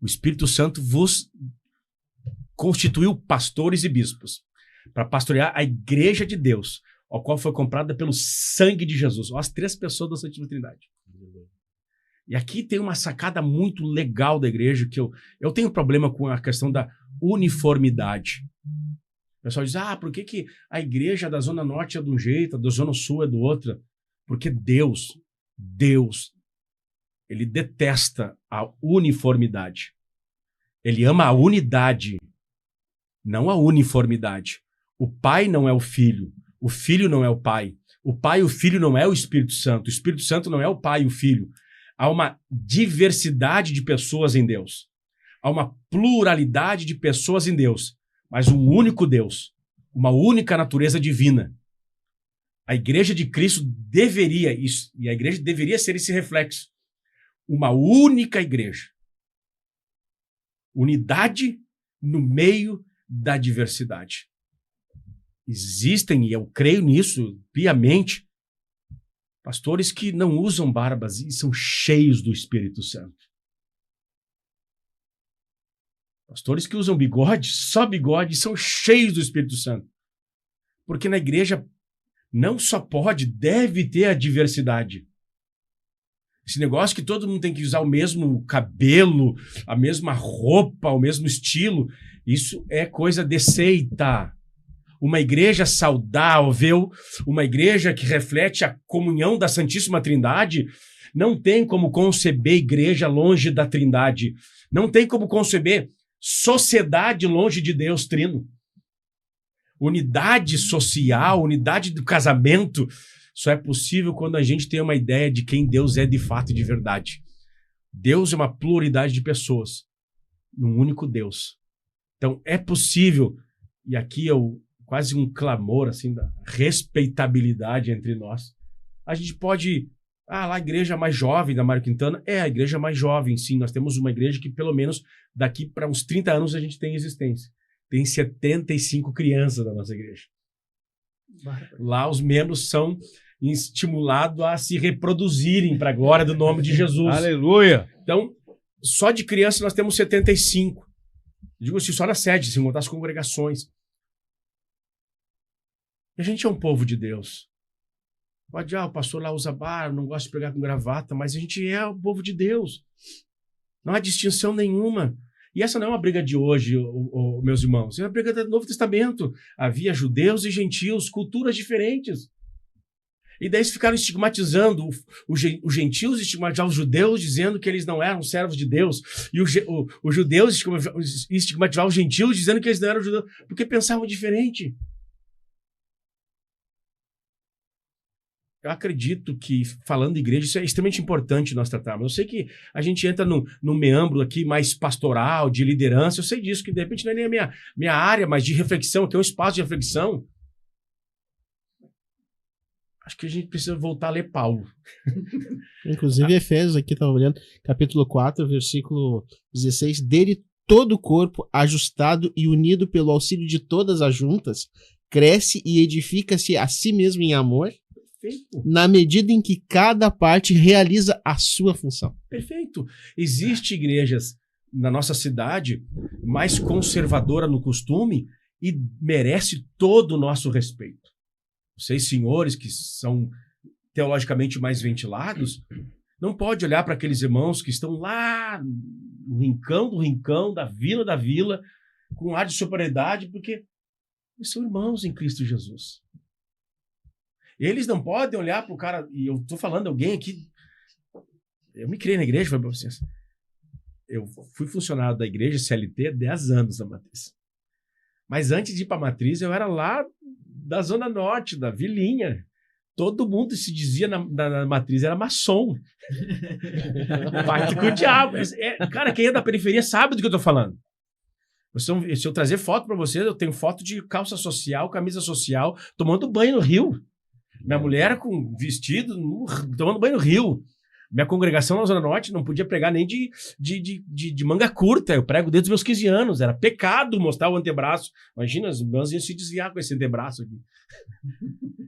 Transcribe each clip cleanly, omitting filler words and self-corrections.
O Espírito Santo vos constituiu pastores e bispos para pastorear a igreja de Deus, a qual foi comprada pelo sangue de Jesus. As 3 pessoas da Santíssima Trindade. E aqui tem uma sacada muito legal da igreja, que eu tenho problema com a questão da uniformidade. O pessoal diz, por que a igreja da Zona Norte é de um jeito, a da Zona Sul é do outro? Porque Deus, ele detesta a uniformidade. Ele ama a unidade, não a uniformidade. O Pai não é o Filho não é o Pai e o Filho não é o Espírito Santo não é o Pai e o Filho. Há uma diversidade de pessoas em Deus. Há uma pluralidade de pessoas em Deus, mas um único Deus, uma única natureza divina. A igreja de Cristo deveria ser esse reflexo. Uma única igreja. Unidade no meio da diversidade. Existem, e eu creio nisso piamente, pastores que não usam barbas e são cheios do Espírito Santo. Pastores que usam bigode, só bigode, são cheios do Espírito Santo. Porque na igreja não só pode, deve ter a diversidade. Esse negócio que todo mundo tem que usar o mesmo cabelo, a mesma roupa, o mesmo estilo, isso é coisa de seita. Uma igreja saudável, uma igreja que reflete a comunhão da Santíssima Trindade, não tem como conceber igreja longe da Trindade. Não tem como conceber sociedade longe de Deus Trino. Unidade social, unidade do casamento, só é possível quando a gente tem uma ideia de quem Deus é de fato e de verdade. Deus é uma pluralidade de pessoas, num único Deus. Então é possível, e aqui quase um clamor assim, da respeitabilidade entre nós. A gente pode... lá a igreja mais jovem da Mário Quintana é a igreja mais jovem, sim. Nós temos uma igreja que pelo menos daqui para uns 30 anos a gente tem existência. Tem 75 crianças na nossa igreja. Lá os membros são estimulados a se reproduzirem para a glória do nome de Jesus. Aleluia! Então, só de criança nós temos 75. Digo assim, só na sede, sem contar as congregações. E a gente é um povo de Deus. Pode, o pastor lá usa barba, não gosta de pegar com gravata, mas a gente é o povo de Deus. Não há distinção nenhuma. E essa não é uma briga de hoje, meus irmãos. É uma briga do Novo Testamento. Havia judeus e gentios, culturas diferentes. E daí eles ficaram estigmatizando os gentios, estigmatizavam os judeus, dizendo que eles não eram servos de Deus. E os judeus estigmatizavam os gentios, dizendo que eles não eram judeus, porque pensavam diferente. Eu acredito que, falando de igreja, isso é extremamente importante nós tratarmos. Eu sei que a gente entra num meandro aqui mais pastoral, de liderança. Eu sei disso, que de repente não é nem a minha área, mas de reflexão, aqui é um espaço de reflexão. Acho que a gente precisa voltar a ler Paulo. Inclusive, Efésios, aqui estava olhando, capítulo 4, versículo 16. Dele todo o corpo, ajustado e unido pelo auxílio de todas as juntas, cresce e edifica-se a si mesmo em amor, na medida em que cada parte realiza a sua função. Perfeito. Existem igrejas na nossa cidade mais conservadora no costume e merece todo o nosso respeito. Vocês, senhores, que são teologicamente mais ventilados, não pode olhar para aqueles irmãos que estão lá no rincão do rincão, da vila, com um ar de superioridade, porque eles são irmãos em Cristo Jesus. Eles não podem olhar para o cara, e eu estou falando de alguém aqui, eu me criei na igreja, foi para vocês. Eu fui funcionário da igreja CLT há 10 anos na Matriz. Mas antes de ir para a Matriz, eu era lá da Zona Norte, da Vilinha. Todo mundo se dizia na Matriz, era maçom. Pacto com o diabo. Cara, quem é da periferia sabe do que eu estou falando. Se eu trazer foto para vocês, eu tenho foto de calça social, camisa social, tomando banho no rio. Minha mulher com vestido, tomando banho no rio. Minha congregação na Zona Norte não podia pregar nem de manga curta. Eu prego desde os meus 15 anos. Era pecado mostrar o antebraço. Imagina, os irmãos iam se desviar com esse antebraço aqui.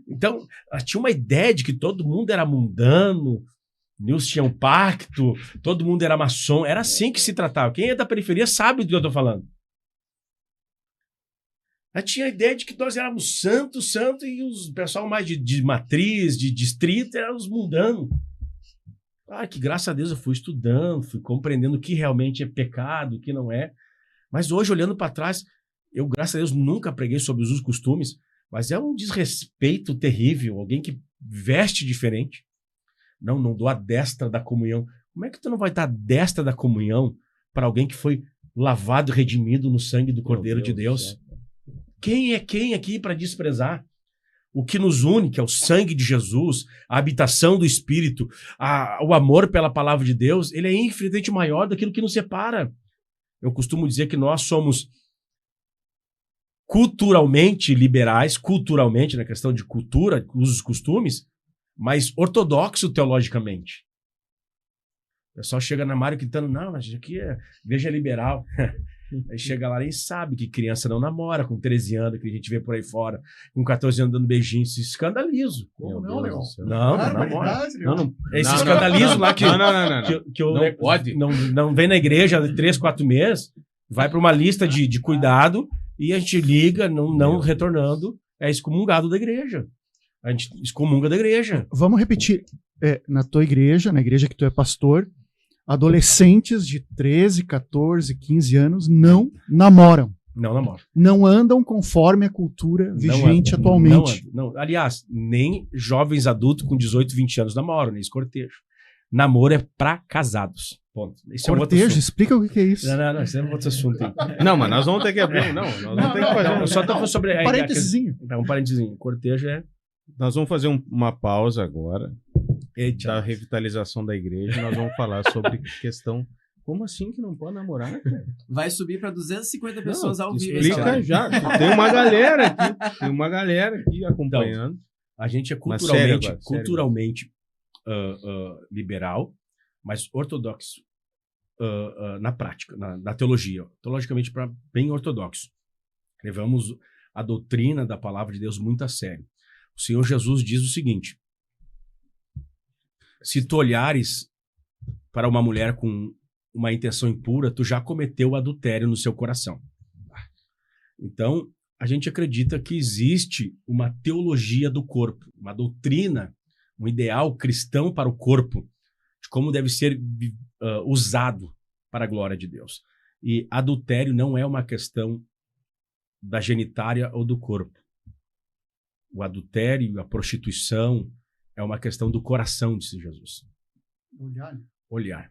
Então, tinha uma ideia de que todo mundo era mundano. Nilson tinha um pacto, todo mundo era maçom, era assim que se tratava. Quem é da periferia sabe do que eu tô falando. Eu tinha a ideia de que nós éramos santo, e os pessoal mais de matriz, de distrito, eram os mundanos. Que graças a Deus eu fui estudando, fui compreendendo o que realmente é pecado, o que não é. Mas hoje, olhando para trás, eu, graças a Deus, nunca preguei sobre os usos e costumes, mas é um desrespeito terrível, alguém que veste diferente. Não dou a destra da comunhão. Como é que tu não vai dar a destra da comunhão para alguém que foi lavado e redimido no sangue do Cordeiro de Deus? Quem é quem aqui para desprezar? O que nos une, que é o sangue de Jesus, a habitação do Espírito, o amor pela palavra de Deus, ele é infinitamente maior daquilo que nos separa. Eu costumo dizer que nós somos culturalmente liberais, culturalmente, na questão de cultura, usos e costumes, mas ortodoxo teologicamente. O pessoal chega na Mário Quintana, não, mas aqui é igreja liberal. Aí chega lá e sabe que criança não namora com 13 anos, que a gente vê por aí fora, com 14 anos dando beijinho, se escandalizo. Como não, Leon? Não namora. Esse escandalizo lá que não pode. Não vem na igreja há 3, 4 meses, vai para uma lista de cuidado e a gente liga, não retornando, é excomungado da igreja. A gente excomunga da igreja. Vamos repetir. Na tua igreja, na igreja que tu é pastor, adolescentes de 13, 14, 15 anos não namoram. Não namoram. Não andam conforme a cultura vigente atualmente. Não. Aliás, nem jovens adultos com 18, 20 anos namoram, nem esse cortejo. Namoro é pra casados. Ponto. Esse cortejo? Explica o que é isso. Não, isso é um outro assunto. Não, mas nós vamos ter que abrir. Nós vamos ter que fazer. Eu só tô falando sobre. Um parentezinho. Um parentezinho. Cortejo é. Nós vamos fazer uma pausa agora. Eita. Da revitalização da igreja, nós vamos falar sobre questão. Como assim que não pode namorar, cara? Vai subir para 250 pessoas ao vivo. Explica já. Tem uma galera aqui acompanhando. Então, a gente é culturalmente liberal, mas ortodoxo na prática, na teologia. Teologicamente, bem ortodoxo. Levamos a doutrina da palavra de Deus muito a sério. O Senhor Jesus diz o seguinte: se tu olhares para uma mulher com uma intenção impura, tu já cometeu o adultério no seu coração. Então, a gente acredita que existe uma teologia do corpo, uma doutrina, um ideal cristão para o corpo, de como deve ser usado para a glória de Deus. E adultério não é uma questão da genitália ou do corpo. O adultério, a prostituição, é uma questão do coração, disse Jesus. Olhar. Olhar.